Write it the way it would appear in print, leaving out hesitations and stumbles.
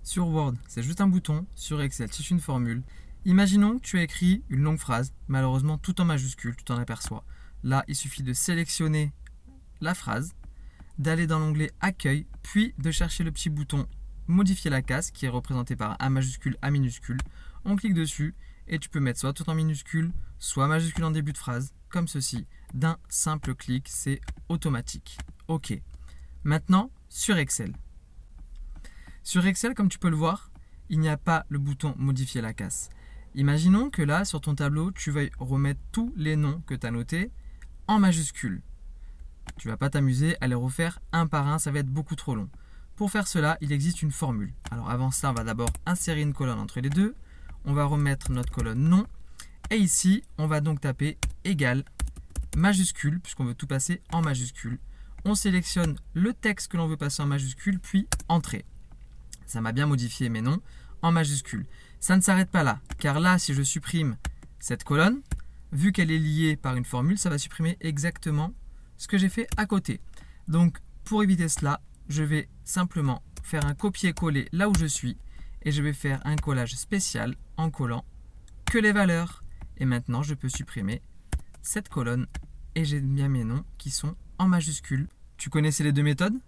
Sur Word, c'est juste un bouton. Sur Excel, c'est une formule. Imaginons que tu as écrit une longue phrase, malheureusement tout en majuscule, tu t'en aperçois. Là, il suffit de sélectionner la phrase, d'aller dans l'onglet Accueil, puis de chercher le petit bouton Modifier la case, qui est représenté par A majuscule, A minuscule. On clique dessus et tu peux mettre soit tout en minuscule, soit majuscule en début de phrase, comme ceci. D'un simple clic, c'est automatique. OK. Maintenant, sur Excel. Sur Excel, comme tu peux le voir, il n'y a pas le bouton Modifier la case. Imaginons que là, sur ton tableau, tu veuilles remettre tous les noms que tu as notés en majuscule. Tu ne vas pas t'amuser à les refaire un par un, ça va être beaucoup trop long. Pour faire cela, il existe une formule. Alors avant ça, on va d'abord insérer une colonne entre les deux. On va remettre notre colonne nom. Et ici, on va donc taper égal majuscule, puisqu'on veut tout passer en majuscule. On sélectionne le texte que l'on veut passer en majuscule, puis entrée. Ça m'a bien modifié mes noms en majuscule. Ça ne s'arrête pas là, car là, si je supprime cette colonne, vu qu'elle est liée par une formule, ça va supprimer exactement ce que j'ai fait à côté. Donc, pour éviter cela, je vais simplement faire un copier-coller là où je suis et je vais faire un collage spécial en collant que les valeurs. Et maintenant, je peux supprimer cette colonne et j'ai bien mes noms qui sont en majuscule. Tu connaissais les deux méthodes ?